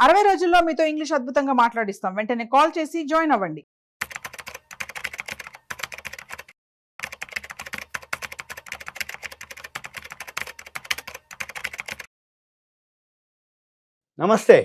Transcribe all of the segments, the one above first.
60 రోజుల్లో మీతో ఇంగ్లీష్ అద్భుతంగా మాట్లాడిస్తాం. వెంటనే కాల్ చేసి జాయిన్ అవ్వండి. నమస్తే,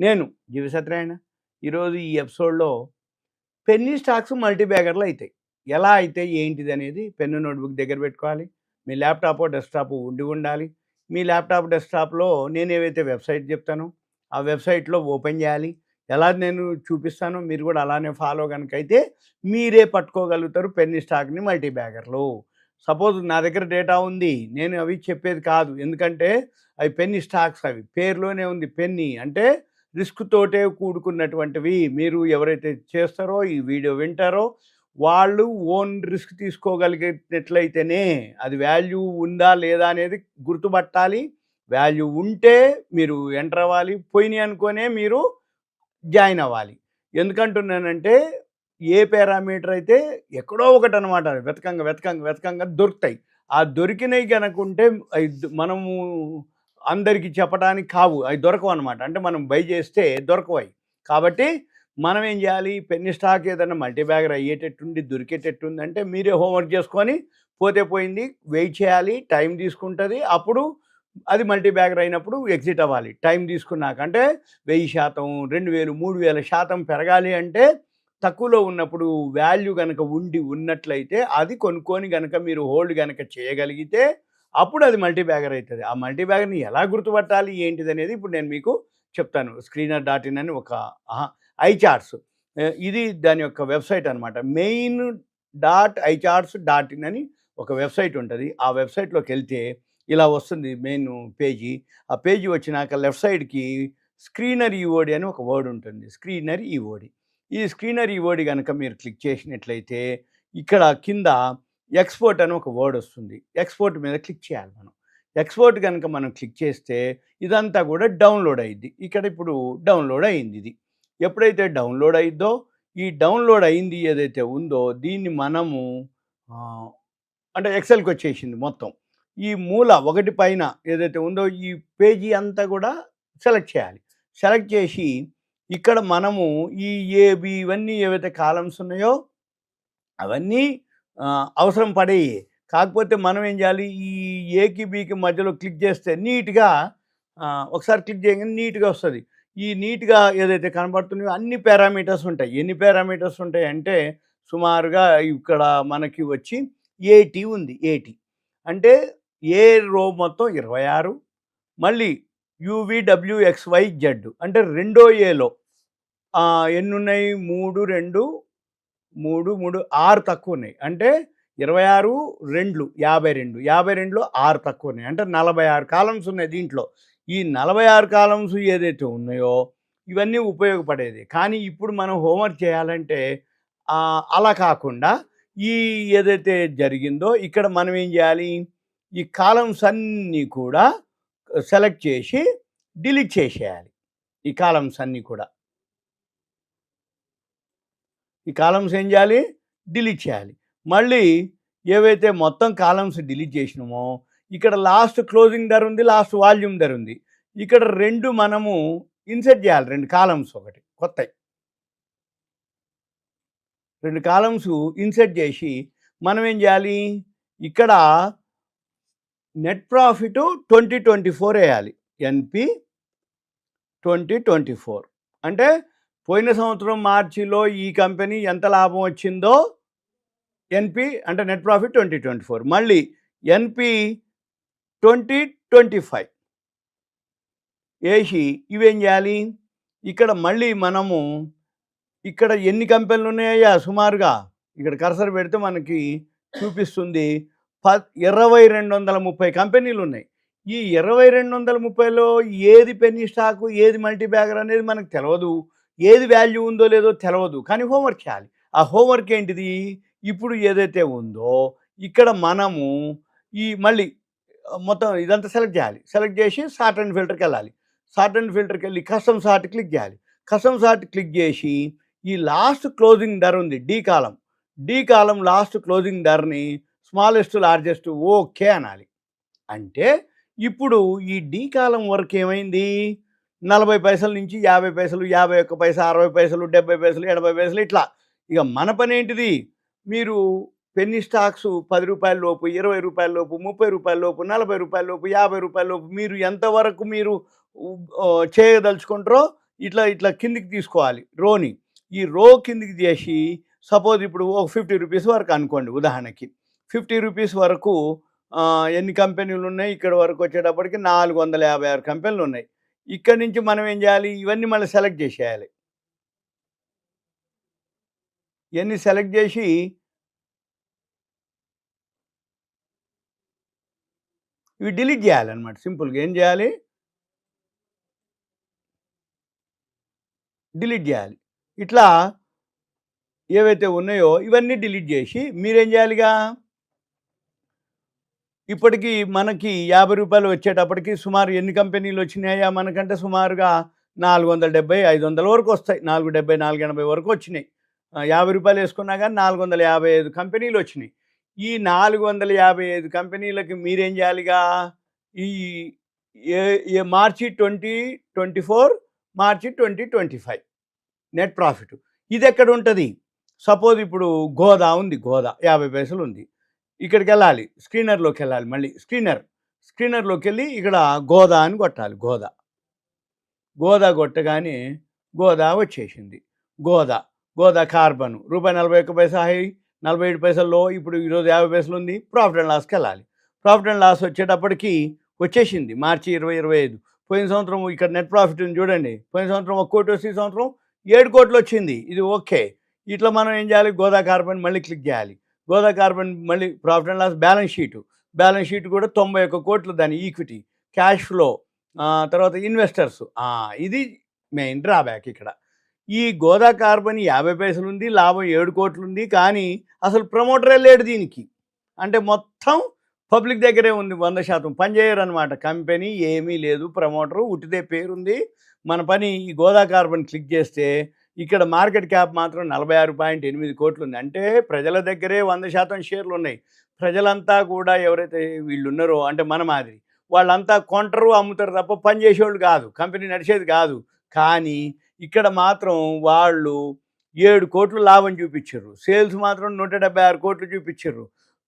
నేను జీవి సత్యనారాయణ. ఈరోజు ఈ ఎపిసోడ్లో పెన్నీ స్టాక్స్ మల్టీ బ్యాగర్లు అవుతాయి. ఎలా అయితే ఏంటిది అనేది పెన్ను నోట్బుక్ దగ్గర పెట్టుకోవాలి. మీ ల్యాప్టాప్ డెస్క్టాప్ ఉండాలి. మీ ల్యాప్టాప్ డెస్క్టాప్లో నేను ఏవైతే వెబ్సైట్ చెప్తానో ఆ వెబ్సైట్లో ఓపెన్ చేయాలి. ఎలా నేను చూపిస్తానో మీరు కూడా అలానే ఫాలో కనుక అయితే మీరే పట్టుకోగలుగుతారు పెన్నీ స్టాక్ని మల్టీ బ్యాగర్లు. సపోజ్ నా దగ్గర డేటా ఉంది, నేను అవి చెప్పేది కాదు. ఎందుకంటే అవి పెన్నీ స్టాక్స్, అవి పేరులోనే ఉంది. పెన్నీ అంటే రిస్క్ తోటే కూడుకున్నటువంటివి. మీరు ఎవరైతే చేస్తారో ఈ వీడియో వింటారో వాళ్ళు ఓన్ రిస్క్ తీసుకోగలిగేటట్లయితేనే అది వాల్యూ ఉందా లేదా అనేది గుర్తుపట్టాలి. వాల్యూ ఉంటే మీరు ఎంటర్ అవ్వాలి, పోయినాయి అనుకోనే మీరు జాయిన్ అవ్వాలి. ఎందుకంటున్నానంటే ఏ పారామీటర్ అయితే ఎక్కడో ఒకటి అనమాట, వెతకంగా దొరుకుతాయి. ఆ దొరికినవి కనుకుంటే మనము అందరికీ చెప్పడానికి కావు, అవి దొరకవు అనమాట. అంటే మనం బై చేస్తే దొరకవు. కాబట్టి మనం ఏం చేయాలి, పెన్నీ స్టాక్ ఏదైనా మల్టీ బ్యాగర్ అయ్యేటట్టుండి దొరికేటట్టుంది అంటే మీరే హోంవర్క్ చేసుకొని పోతే పోయింది, వెయిట్ చేయాలి, టైం తీసుకుంటుంది. అప్పుడు అది మల్టీ బ్యాగర్ అయినప్పుడు ఎగ్జిట్ అవ్వాలి. టైం తీసుకున్నాక అంటే 1000%, 2000, 3000% పెరగాలి అంటే తక్కువలో ఉన్నప్పుడు వాల్యూ కనుక ఉన్నట్లయితే అది కొనుక్కొని కనుక మీరు హోల్డ్ కనుక చేయగలిగితే అప్పుడు అది మల్టీ బ్యాగర్ అవుతుంది. ఆ మల్టీ బ్యాగర్ని ఎలా గుర్తుపట్టాలి ఏంటిది అనేది ఇప్పుడు నేను మీకు చెప్తాను. screener.in అని ఒక iCharts, ఇది దాని యొక్క వెబ్సైట్ అనమాట. main.icharts.in అని ఒక వెబ్సైట్ ఉంటుంది. ఆ వెబ్సైట్లోకి వెళ్తే ఇలా వస్తుంది మెయిన్ పేజీ. ఆ పేజీ వచ్చినాక లెఫ్ట్ సైడ్కి స్క్రీనర్ ఈఓడి అని ఒక వర్డ్ ఉంటుంది. Screener EOD. ఈ స్క్రీనర్ ఈఓడి కనుక మీరు క్లిక్ చేసినట్లయితే ఇక్కడ కింద ఎక్స్పోర్ట్ అని ఒక వర్డ్ వస్తుంది. ఎక్స్పోర్ట్ మీద క్లిక్ చేయాలి మనం. ఎక్స్పోర్ట్ కనుక మనం క్లిక్ చేస్తే ఇదంతా కూడా డౌన్లోడ్ అయ్యిద్ది. ఇక్కడ ఇప్పుడు డౌన్లోడ్ అయింది. ఇది ఎప్పుడైతే డౌన్లోడ్ అయిద్దో, ఈ డౌన్లోడ్ అయింది ఏదైతే ఉందో దీన్ని మనము అంటే ఎక్సెల్కి వచ్చేసింది మొత్తం. ఈ మూల ఒకటి పైన ఏదైతే ఉందో ఈ పేజీ అంతా కూడా సెలెక్ట్ చేయాలి. సెలెక్ట్ చేసి ఇక్కడ మనము ఈ ఏబి ఇవన్నీ ఏవైతే కాలమ్స్ ఉన్నాయో అవన్నీ అవసరం పడేవి. కాకపోతే మనం ఏం చేయాలి, ఈ ఏకి బీకి మధ్యలో క్లిక్ చేస్తే నీట్గా ఒకసారి క్లిక్ చేయగానే నీట్గా వస్తుంది. ఈ నీట్గా ఏదైతే కనబడుతున్నాయో అన్ని పారామీటర్స్ ఉంటాయి. ఎన్ని పారామీటర్స్ ఉంటాయి అంటే సుమారుగా ఇక్కడ మనకి వచ్చి 80 ఉంది. 80 అంటే ఏ రో మొత్తం 26, మళ్ళీ UVWXYZ అంటే రెండో ఏలో ఎన్ని ఉన్నాయి, 3, 2, 3, 3, 6 తక్కువ ఉన్నాయి. అంటే 26, 2, 52, 52లో 6 తక్కువ ఉన్నాయి. అంటే 46 కాలమ్స్ ఉన్నాయి దీంట్లో. ఈ 46 కాలమ్స్ ఏదైతే ఉన్నాయో ఇవన్నీ ఉపయోగపడేది. కానీ ఇప్పుడు మనం హోంవర్క్ చేయాలంటే అలా కాకుండా ఈ ఏదైతే జరిగిందో ఇక్కడ మనం ఏం చేయాలి, ఈ కాలమ్స్ అన్నీ కూడా సెలెక్ట్ చేసి డిలీట్ చేసేయాలి. ఈ కాలమ్స్ అన్నీ కూడా ఈ కాలమ్స్ ఏం చేయాలి, డిలీట్ చేయాలి. మళ్ళీ ఏవైతే మొత్తం కాలమ్స్ డిలీట్ చేసినామో ఇక్కడ లాస్ట్ క్లోజింగ్ ధర ఉంది, లాస్ట్ వాల్యూమ్ ధర ఉంది. ఇక్కడ 2 మనము ఇన్సర్ట్ చేయాలి. 2 కాలమ్స్ ఒకటి కొత్తవి 2 కాలమ్స్ ఇన్సర్ట్ చేసి మనం ఏం చేయాలి, ఇక్కడ నెట్ ప్రాఫిట్ 2024 వేయాలి. ఎన్పి 2024 అంటే పోయిన సంవత్సరం మార్చిలో ఈ కంపెనీ ఎంత లాభం వచ్చిందో ఎన్పి అంటే నెట్ ప్రాఫిట్ 2024. మళ్ళీ ఎన్పి 2025 వేసి ఇవేం చేయాలి, ఇక్కడ మళ్ళీ మనము ఇక్కడ ఎన్ని కంపెనీలు ఉన్నాయా సుమారుగా ఇక్కడ కర్సర్ పెడితే మనకి చూపిస్తుంది 2230 కంపెనీలు ఉన్నాయి. ఈ 2230లో ఏది పెన్నీ స్టాకు, ఏది మల్టీ బ్యాగర్ అనేది మనకు తెలియదు, ఏది వాల్యూ ఉందో లేదో తెలియదు. కానీ హోంవర్క్ చేయాలి. ఆ హోంవర్క్ ఏంటిది, ఇప్పుడు ఏదైతే ఉందో ఇక్కడ మనము ఈ మళ్ళీ మొత్తం ఇదంతా సెలెక్ట్ చేయాలి. సెలెక్ట్ చేసి సార్ట్ అండ్ ఫిల్టర్కి వెళ్ళాలి. సార్ట్ అండ్ ఫిల్టర్కి వెళ్ళి కస్టమ్ సార్ట్ క్లిక్ చేయాలి. కస్టమ్ సార్ట్ క్లిక్ చేసి ఈ లాస్ట్ క్లోజింగ్ ధర ఉంది డి కాలం లాస్ట్ క్లోజింగ్ ధరని స్మాలెస్ట్ లార్జెస్ట్ ఓకే అనాలి. అంటే ఇప్పుడు ఈ డి కాలం వరకు ఏమైంది, 40 పైసల నుంచి 50 పైసలు, 51 పైసా, 60 పైసలు, 70 పైసలు, 80 పైసలు ఇట్లా. ఇక మన పని ఏంటిది, మీరు పెన్నీ స్టాక్స్ రూ. 10 లోపు, రూ. 20 లోపు, రూ. 30 లోపు, రూ. 40 లోపు, రూ. 50 లోపు మీరు ఎంతవరకు మీరు చేయదలుచుకుంటారో ఇట్లా ఇట్లా కిందికి తీసుకోవాలి రోని. ఈ రో కిందికి చేసి సపోజ్ ఇప్పుడు ఒక రూ. 50 వరకు అనుకోండి ఉదాహరణకి. రూ. 50 వరకు ఎన్ని కంపెనీలు ఉన్నాయి, ఇక్కడ వరకు వచ్చేటప్పటికి 456 కంపెనీలు ఉన్నాయి. ఇక్కడి నుంచి మనం ఏం చేయాలి, ఇవన్నీ మళ్ళీ సెలెక్ట్ చేసేయాలి. ఇవన్నీ సెలెక్ట్ చేసి ఇవి డిలీట్ చేయాలన్నమాట. సింపుల్గా ఏం చేయాలి, డిలీట్ చేయాలి. ఇట్లా ఏవైతే ఉన్నాయో ఇవన్నీ డిలీట్ చేసి మీరేం చేయాలిగా, ఇప్పటికీ మనకి రూ. 50 వచ్చేటప్పటికి సుమారు ఎన్ని కంపెనీలు వచ్చినాయా మనకంటే, సుమారుగా 470, 500 వరకు వస్తాయి. 470, 480 వరకు వచ్చినాయి. రూ. 50 వేసుకున్నా కానీ 455 కంపెనీలు వచ్చినాయి. ఈ 455 కంపెనీలకి మీరేం చేయాలిగా, ఈ మార్చి 2024, మార్చి 2025 నెట్ ప్రాఫిట్ ఇది ఎక్కడ ఉంటుంది. సపోజ్ ఇప్పుడు గోదా ఉంది, గోదా 50 పైసలు ఉంది. ఇక్కడికి వెళ్ళాలి, స్క్రీనర్లోకి వెళ్ళాలి. మళ్ళీ స్క్రీనర్లోకి వెళ్ళి ఇక్కడ గోదా అని కొట్టాలి. గోదా కొట్టగానే గోదా వచ్చేసింది. గోదా కార్బన్ ₹41 హై, 47 ఇప్పుడు ఈరోజు 50 పైసలు ఉంది. ప్రాఫిట్ అండ్ లాస్కి వెళ్ళాలి. ప్రాఫిట్ అండ్ లాస్ వచ్చేటప్పటికి వచ్చేసింది మార్చి 2025. పోయిన సంవత్సరం ఇక్కడ నెట్ ప్రాఫిట్ ఉంది చూడండి. పోయిన సంవత్సరం 1 కోటి వస్తే ఈ సంవత్సరం 7 కోట్లు వచ్చింది. ఇది ఓకే. ఇట్లా మనం ఏం చేయాలి, గోదా కార్బన్ మళ్ళీ క్లిక్ చేయాలి. గోదా కార్బన్ మళ్ళీ profit and loss balance sheet కూడా 91 కోట్లు దాని ఈక్విటీ, క్యాష్ ఫ్లో, తర్వాత ఇన్వెస్టర్స్. ఇది మెయిన్ డ్రాబ్యాక్ ఇక్కడ. ఈ గోదా కార్బన్ 50 పైసలు ఉంది, లాభం 7 కోట్లు ఉంది. కానీ అసలు ప్రమోటరే లేడు దీనికి. అంటే మొత్తం పబ్లిక్ దగ్గరే ఉంది. 100% పనిచేయరు అనమాట. కంపెనీ ఏమీ లేదు, ప్రమోటరు ఉట్టిదే పేరుంది. మన పని ఈ గోదా కార్బన్ క్లిక్ చేస్తే ఇక్కడ మార్కెట్ క్యాప్ మాత్రం 46.8 కోట్లు ఉంది. అంటే ప్రజల దగ్గరే 100% షేర్లు ఉన్నాయి. ప్రజలంతా కూడా ఎవరైతే వీళ్ళు ఉన్నారో, అంటే మన మాదిరి వాళ్ళంతా కొంటరు, అమ్ముతారు తప్ప పని చేసేవాళ్ళు కాదు, కంపెనీ నడిచేది కాదు. కానీ ఇక్కడ మాత్రం వాళ్ళు 7 కోట్లు లాభం చూపించారు. సేల్స్ మాత్రం 176 కోట్లు చూపించారు.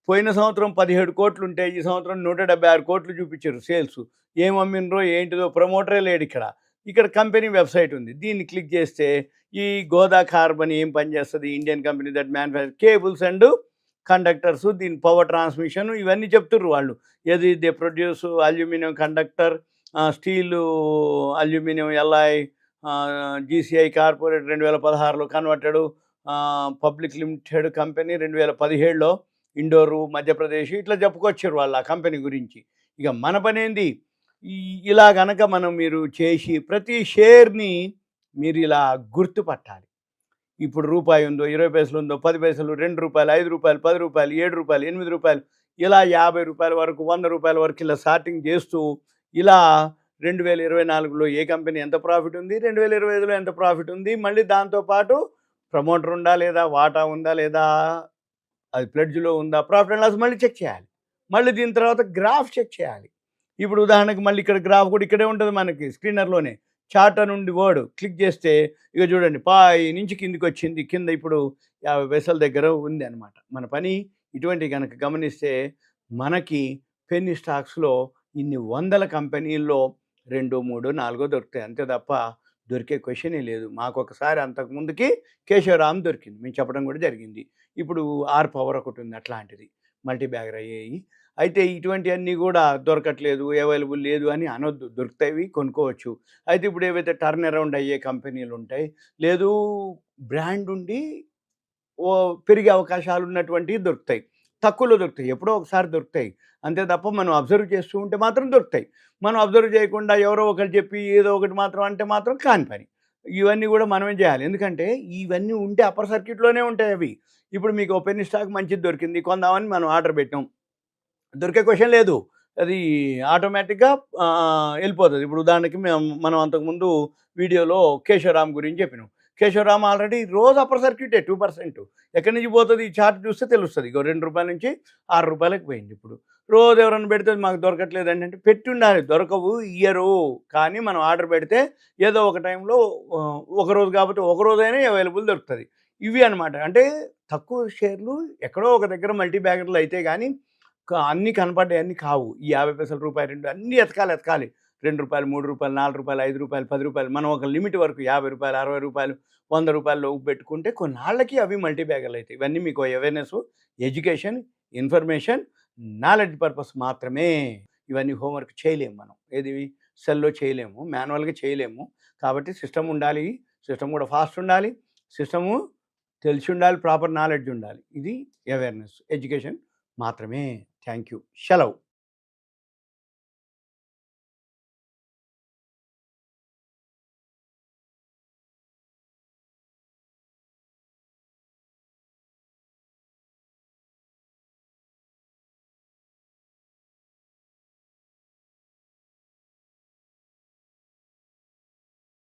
పోయిన సంవత్సరం 17 కోట్లు ఉంటే ఈ సంవత్సరం 176 కోట్లు చూపించారు సేల్స్. ఏం అమ్మినరో ఏంటిదో ప్రమోటరే లేడు ఇక్కడ. ఇక్కడ కంపెనీ వెబ్సైట్ ఉంది. దీన్ని క్లిక్ చేస్తే ఈ గోదా కార్బన్ ఏం పనిచేస్తుంది, Indian company that manufacture cables and conductors, దీని పవర్ ట్రాన్స్మిషన్ ఇవన్నీ చెప్తుర్రు వాళ్ళు. ఏది they produce aluminium conductor, steel, aluminium LI, GCI corporate 2016లో కన్వర్టెడ్, పబ్లిక్ లిమిటెడ్ కంపెనీ 2017లో, ఇండోరు మధ్యప్రదేశ్, ఇట్లా చెప్పుకొచ్చారు వాళ్ళు ఆ కంపెనీ గురించి. ఇక మన పని ఏంది, ఇలా గనక మీరు చేసి ప్రతి షేర్ని మీరు ఇలా గుర్తుపట్టాలి. ఇప్పుడు రూపాయి ఉందో, 20 పైసలు ఉందో, 10 పైసలు, ₹2, ₹5, ₹10, ₹7, ₹8, ఇలా ₹50 వరకు, ₹100 వరకు ఇలా సార్టింగ్ చేస్తూ ఇలా 2024లో ఏ కంపెనీ ఎంత ప్రాఫిట్ ఉంది, 2025లో ఎంత ప్రాఫిట్ ఉంది, మళ్ళీ దాంతోపాటు ప్రమోటర్ ఉందా లేదా, వాటా ఉందా లేదా, అది ప్లెడ్జ్లో ఉందా, ప్రాఫిట్ అండ్ లాస్ మళ్ళీ చెక్ చేయాలి. మళ్ళీ దీని తర్వాత గ్రాఫ్ చెక్ చేయాలి. ఇప్పుడు ఉదాహరణకు మళ్ళీ ఇక్కడ గ్రాఫ్ కూడా ఇక్కడే ఉంటుంది మనకి స్క్రీనర్లోనే. చార్టర్ నుండి వర్డ్ క్లిక్ చేస్తే ఇక చూడండి పై నుంచి కిందికి వచ్చింది. కింద ఇప్పుడు 50 పైసల దగ్గర ఉంది అనమాట. మన పని ఇటువంటి కనుక గమనిస్తే మనకి పెన్నీ స్టాక్స్లో ఇన్ని వందల కంపెనీల్లో 2, 3, 4 దొరుకుతాయి. అంతే తప్ప దొరికే క్వశ్చనే లేదు. మాకు ఒకసారి అంతకుముందుకి కేశవరామ్ దొరికింది, మేము చెప్పడం కూడా జరిగింది. ఇప్పుడు ఆర్ పవర్ ఒకటి ఉంది, అట్లాంటిది మల్టీ బ్యాగర్ అయ్యాయి. అయితే ఇటువంటివన్నీ కూడా దొరకట్లేదు, అవైలబుల్ లేదు అని అనొద్దు. దొరుకుతాయి, కొనుక్కోవచ్చు. అయితే ఇప్పుడు ఏవైతే టర్న్ అరౌండ్ అయ్యే కంపెనీలు ఉంటాయి, లేదు బ్రాండ్ ఉండి పెరిగే అవకాశాలు ఉన్నటువంటివి దొరుకుతాయి. తక్కువలో దొరుకుతాయి, ఎప్పుడో ఒకసారి దొరుకుతాయి. అంతే తప్ప మనం అబ్జర్వ్ చేస్తూ ఉంటే మాత్రం దొరుకుతాయి. మనం అబ్జర్వ్ చేయకుండా ఎవరో ఒకరు చెప్పి ఏదో ఒకటి మాత్రం అంటే మాత్రం కాని పని. ఇవన్నీ కూడా మనమే చేయాలి. ఎందుకంటే ఇవన్నీ ఉంటే అప్పర్ సర్క్యూట్లోనే ఉంటాయి అవి. ఇప్పుడు మీకు పెన్నీ స్టాక్ మంచిది దొరికింది, కొందామని మనం ఆర్డర్ పెట్టాం, దొరికే క్వశ్చన్ లేదు, అది ఆటోమేటిక్గా వెళ్ళిపోతుంది. ఇప్పుడు ఉదాహరణకి మనం అంతకుముందు వీడియోలో కేశవరామ్ గురించి చెప్పినాం. కేశవరామ్ ఆల్రెడీ రోజు అప్పర్ సర్క్యూటే 2%. ఎక్కడి నుంచి పోతుంది ఈ చార్ట్ చూస్తే తెలుస్తుంది. ఇక ₹2 నుంచి ₹6 పోయింది. ఇప్పుడు రోజు ఎవరైనా పెడితే మాకు దొరకట్లేదండి అంటే పెట్టి ఉండాలి, దొరకవు ఇయ్యరు. కానీ మనం ఆర్డర్ పెడితే ఏదో ఒక టైంలో ఒకరోజు కాబట్టి ఒకరోజైనా అవైలబుల్ దొరుకుతుంది. ఇవి అనమాట. అంటే తక్కువ షేర్లు ఎక్కడో ఒక దగ్గర మల్టీ బ్యాగర్లు అయితే కానీ అన్నీ కనపడ్డాయి, అన్నీ కావు. ఈ 50 పైసలు, రూపాయి, 2 అన్నీ ఎతకాలి. రూ. 2, రూ. 3, రూ. 4, రూ. 5, రూ. 10 మనం ఒక లిమిట్ వరకు రూ. 50, రూ. 60, రూ. 100 పెట్టుకుంటే కొన్నాళ్ళకి అవి మల్టీ బ్యాగర్లు అవుతాయి. ఇవన్నీ మీకు awareness, education, information, knowledge purpose మాత్రమే. ఇవన్నీ హోంవర్క్ చేయలేము మనం. ఏది సెల్లో చేయలేము, మాన్యువల్గా చేయలేము. కాబట్టి సిస్టమ్ ఉండాలి, సిస్టమ్ కూడా ఫాస్ట్ ఉండాలి, సిస్టము తెలిసి ఉండాలి, ప్రాపర్ నాలెడ్జ్ ఉండాలి. ఇది అవేర్నెస్, ఎడ్యుకేషన్ మాత్రమే. Thank you. సెలవు.